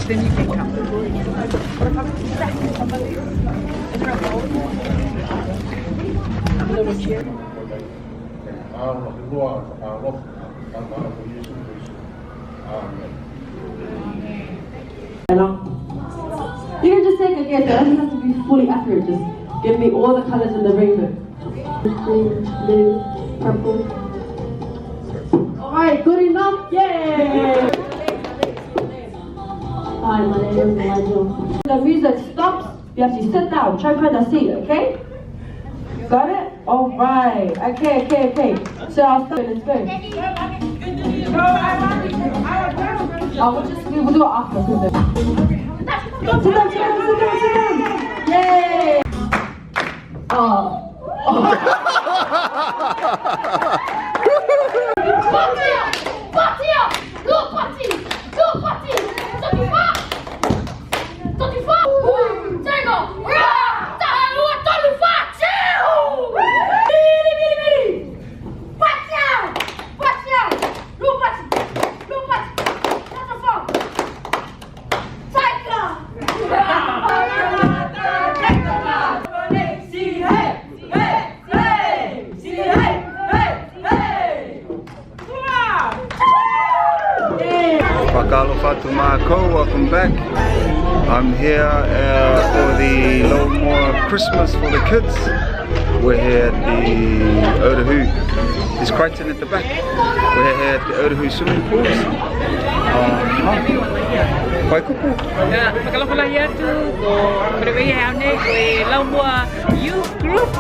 then you can come. Little chair. You can just take a guess. It doesn't have to be fully accurate. Just give me all the colors in the rainbow. Green, blue, purple. Alright, good enough. Yay! Hi, my name is Nigel. The music stops. You have to sit down. Try to find a seat, okay? Got it? Alright. Okay. So I'll start. Let's go. We'll do it after. Sit down. Yay! Welcome back. I'm here for the Laumua Christmas for the kids. We're here at the Otahu. There's Crichton at the back. We're here at the Otahu swimming pools. Wai kupu? Makalapalaya tu Laumua Youth Group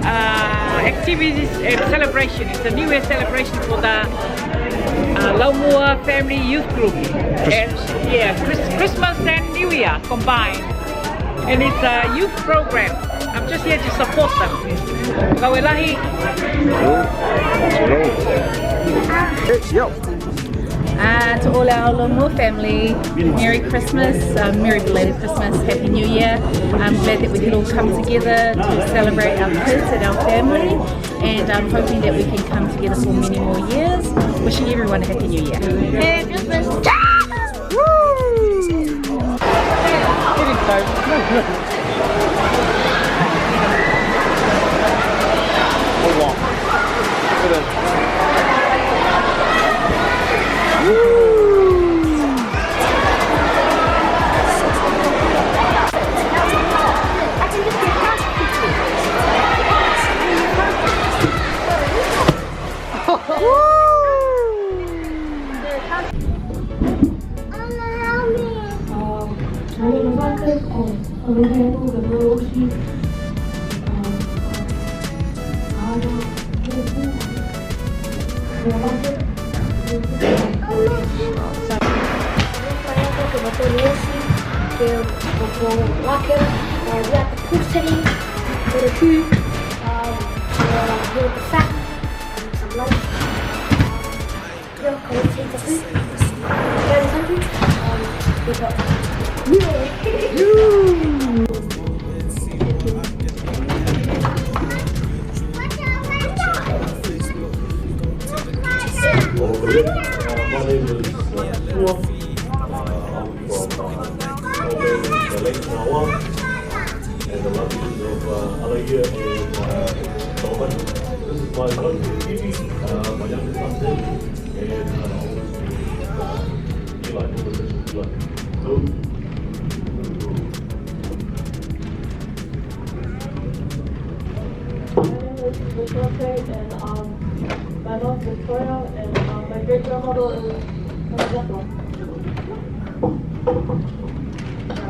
activities and celebration. It's a New Year celebration for the Laumua Family Youth Group. Christmas and New Year combined. And it's a youth program. I'm just here to support them. Kawelahi. To all our Laumua family, Merry Christmas, Merry belated Christmas, Happy New Year. I'm glad that we can all come together to celebrate our kids and our family, and I'm hoping that we can come together for many more years. Wishing everyone a Happy New Year. Merry Christmas!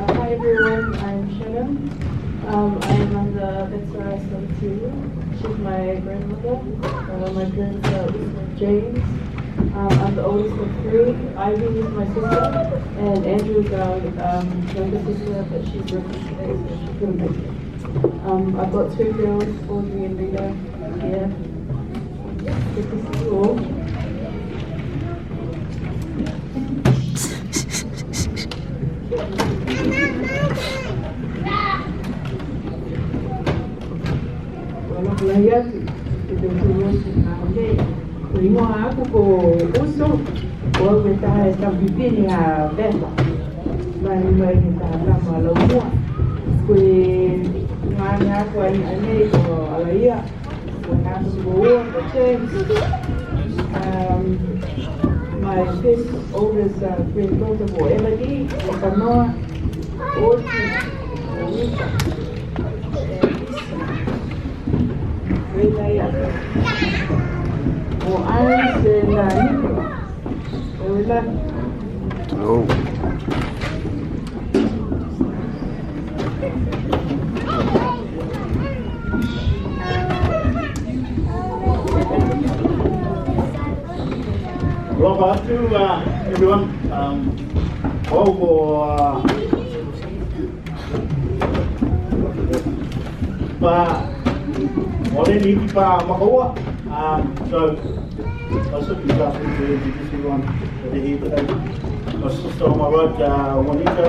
Hi everyone, I'm Shannon. I am on the Victoria team. She's my grandmother. My parents are James. I'm the oldest of three. Ivy is my sister, and Andrew is our younger sister, but she's working today, so she couldn't make it. I've got two girls, Audrey and Rita, here. Good to see you all. Mai mai kita nama Laumua. Kui nganya kui ani ko alaya. Kui nganya semua James. My fifth oldest granddaughter for Elodie, Kanoa, Orchid, Rita, and Renaya. For Iris and Nicola. Very lucky. Oh. Aloha to everyone. So I was looking to introduce everyone that are here today. My sister on my right, Juanita,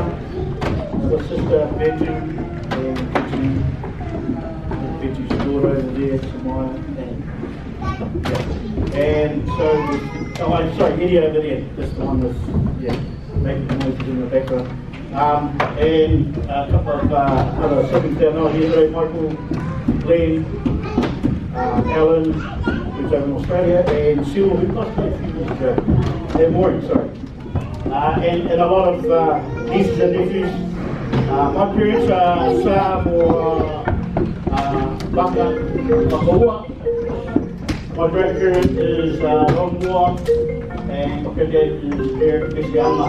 my sister Benji, and Benji's daughter over there, Samaya, and so, oh, I'm sorry, Eddie over there, that's the one that's, making noises in the background. And a couple of other siblings down there here today, Michael, Glenn, Alan, who's over in Australia, and Cyril, who must be a few years ago, and Maureen, sorry. And a lot of nieces and nephews. My parents are Sam or Baka, Makaua. My grandparent is Laumua, and my granddad is Eric Misiama.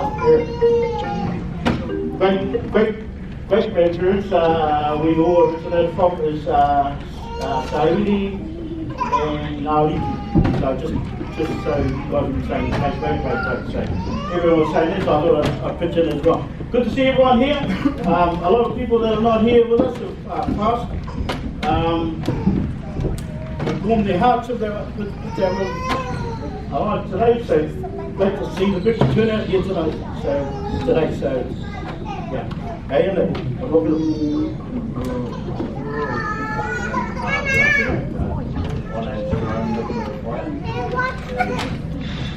Great-grandparents, we all originated from is Saidi and Naliki. So just so you guys can say, great. So everyone was saying this, so I thought I'd pitch in as well. Good to see everyone here. A lot of people that are not here with us have passed. Warmed their hearts with their alive today, so great to see the big turnout here today. So yeah. Hey, and a little bit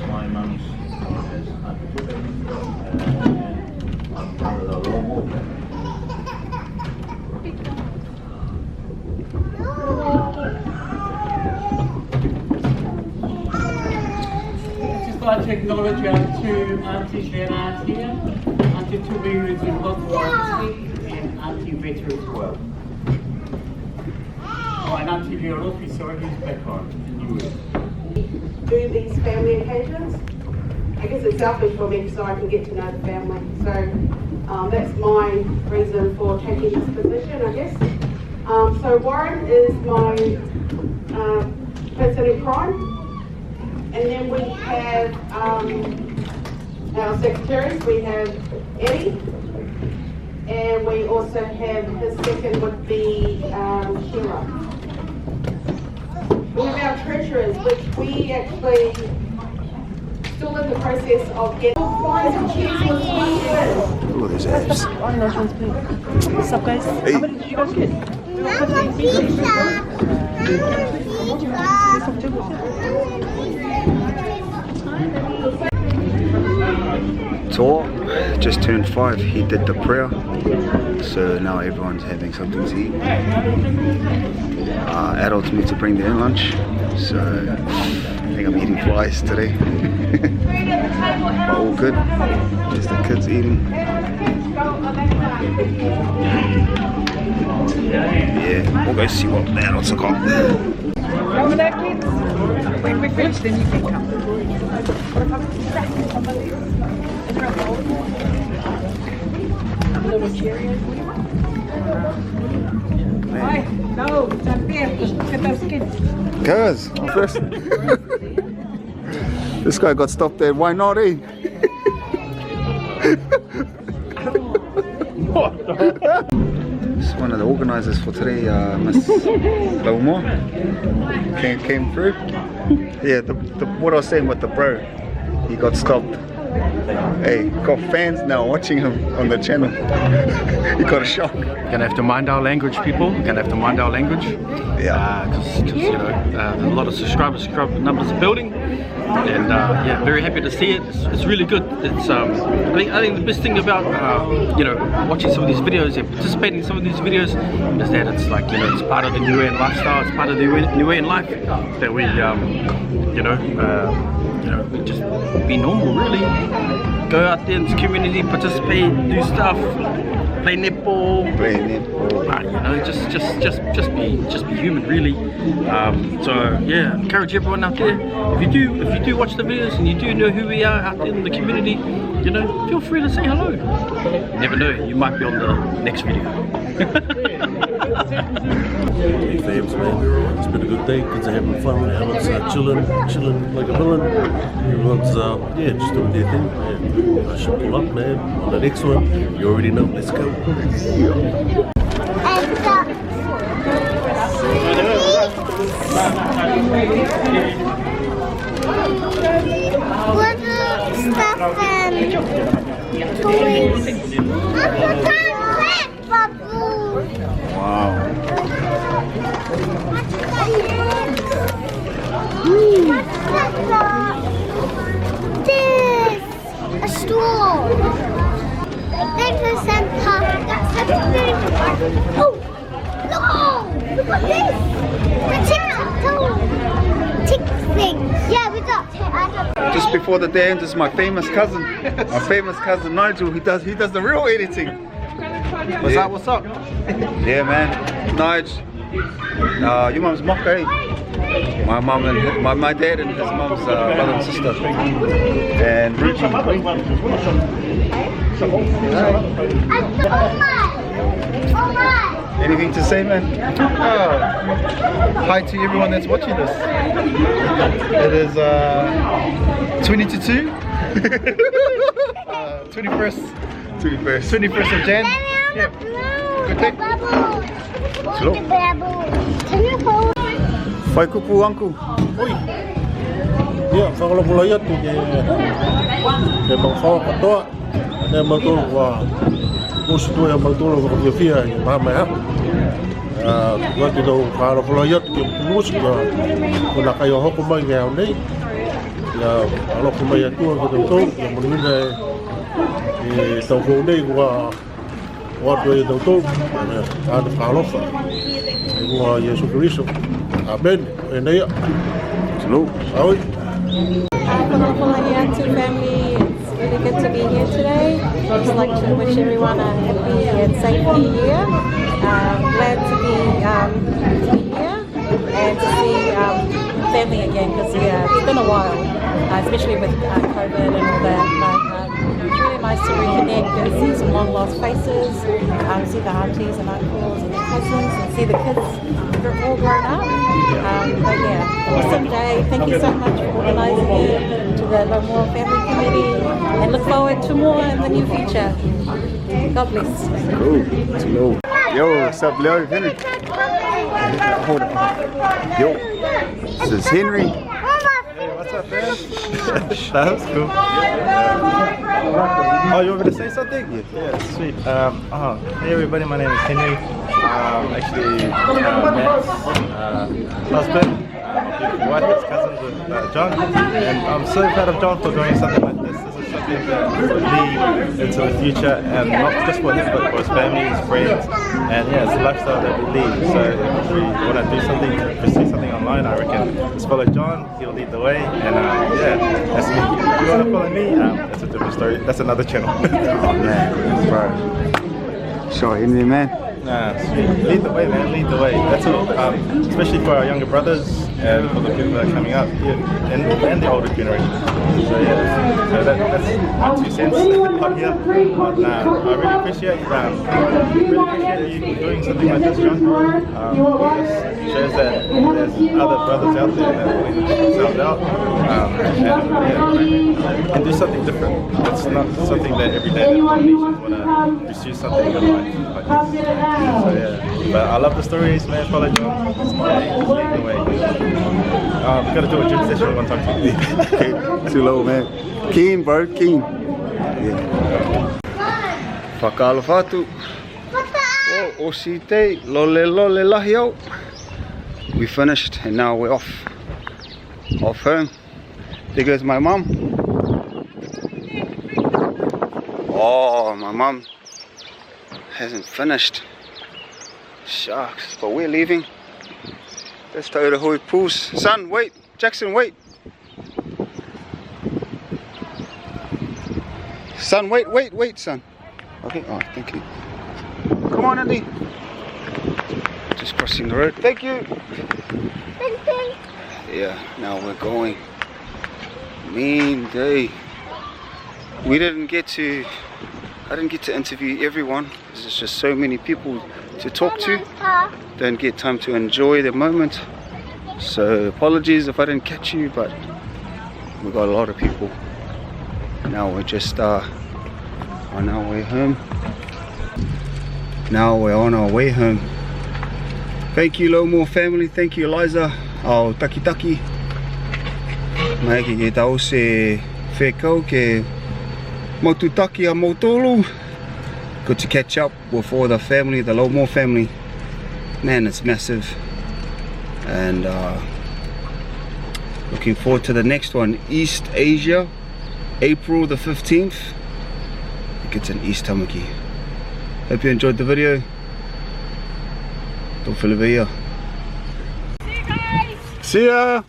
my mum's is and I'm part of the Laumua. Just like to acknowledge our two aunties and aunt here. Auntie Tubi, who's in hospital, and Auntie Veta as well. Oh, and Auntie Vioropi, sorry, who's back home in the US. Do these family occasions. I guess it's selfish for me so I can get to know the family. So that's my reason for taking this position, I guess. So Warren is my person in crime. And then we have our secretaries. We have Eddie. And we also have his second would be Sheila. We have our treasurers, which we actually still in the process of getting. Look at those abs. What's up, guys? Hey. How many did you guys get? Tor just turned 5. He did the prayer, so now everyone's having something to eat. Adults need to bring their own lunch, so I think I'm eating flies today. But all good. There's the kids eating. Yeah, we'll go see what the adults have got. Come with that, kids. When we finish, then you can come. Little Cheerios. Why? No, it's not fair. Just look at those kids. Guys, first. This guy got stopped there. Why not, eh? This is one of the organisers for today, Miss Laumua. Came through. Yeah, what I was saying with the bro, he got stopped. Hey, got fans now watching him on the channel. He got a shock. Gonna have to mind our language, people. Gonna have to mind our language. Yeah. Because you know, a lot of subscriber numbers are building, and yeah, very happy to see it. It's really good. It's I think the best thing about you know, watching some of these videos and participating in some of these videos is that it's like, you know, it's part of the Niuean lifestyle. It's part of the Niuean life that we you know, we just be normal, really. Go out there in the community, participate, do stuff, play netball. You know, just be human, really. So yeah, encourage everyone out there. If you do watch the videos and you do know who we are out there in the community, you know, feel free to say hello. You never know, you might be on the next video. Hey fams, man, it's been a good day. Kids are having fun. Everyone's chilling like a villain. Everyone's yeah, just doing their thing. And I should pull up, man, on the next one. You already know. Let's go. Wow. This! A straw! Thanks for Santa. That's something. Oh! No! Look at this! The tic-tac-toe! Tick thing. Yeah, we got it. Just before the day ends is my famous cousin. My famous cousin Nigel. He does the real editing. What's up? What's up? Yeah, man. Nigel. Your mum's mock, eh? My mum and my dad and his mum's brother and sister. And Ruchi. Anything to say, man? Hi to everyone that's watching this. It is 20 to 2. 21st of Jan. Yeah. Good day. Whai kupu, uncle. Oi. Yeah, whakalapula ia tu ke pangwhawa katoa. Nea mautolo wa usitu ya mautolo wa kiawhia i mahama ha. Wati tau whakalapula ia tu ke pumus ko na kai o hoko mai ngā au nei. Ia aloko mai atua ke tau ia monimina e tau kou nei kua watu e tau tau. Ane whakalofa. E kua Yesu Kiriso. Amen. And they Salute. Aoi. Laumua Youth family, it's really good to be here today. I'd just like to wish everyone a happy and safe new year. Glad to be here and to see family again, because it's been a while, especially with COVID and all that. It's really nice to reconnect and see some long lost faces, see the aunties and uncles and their cousins, and see the kids they're all grown up. But yeah, awesome day. Thank you so much for organising it, to the Laumua Family Committee, and look forward to more in the near future. God bless. Hello. Yo, what's up, Leo? Henry. Hold on. Yo, this is Henry. Hey, what's up, man? That was cool. Oh, you want me to say something? Yeah, sweet. Hey everybody, my name is Henry. Actually, Matt's husband, my wife, his cousins with John, and I'm so proud of John for doing something like this. This is something that will lead into the future, and not just for him, but for his family, his friends, and yeah, it's a lifestyle that we lead. So if we want to do something, pursue something online, I reckon just follow John. He'll lead the way, and yeah, that's me. If you want to follow me, that's a different story. That's another channel. Oh man, bro. Sure, Henry, man. Nah, lead the way, man. Lead the way. That's all. Especially for our younger brothers and for the people that are coming up, yeah, and the older generation. So yeah, so that's my 2 cents on here. But nah, I really appreciate you doing something like this, John. It shows that there's other brothers out there that are willing to put themselves out and do something different. It's not something that every day that Polynesians want to pursue something in life like this. So yeah, but I love the stories, man. Follow John. Yeah, lead the way. Gotta do a gym session one time too. Okay, too low, man. Keen, bro, keen. Yeah. Whakaalofatu. O si te, lole lole lahi au. We finished and now we're off home. There goes my mum. Oh, my mum hasn't finished. Shucks, but we're leaving. Let's go to Hoi Pools. Son, wait. Jackson, wait. Son, wait, son. Okay, oh, thank you. Come on, Andy. Just crossing the road. Thank you. Yeah, now we're going. Mean day. I didn't get to interview everyone. There's just so many people to talk to. Don't get time to enjoy the moment. So apologies if I didn't catch you, but we got a lot of people. Now we're just on our way home. Now we're on our way home. Thank you Laumua family, thank you Eliza, au taki. Mai ke tau se whekau ke maututaki a mautolu. Good to catch up with all the family, the Laumua family. Man, it's massive. And looking forward to the next one, East Asia, April the 15th. I think it's in East Tamaki. Hope you enjoyed the video. Don't feel it. See you guys. See ya.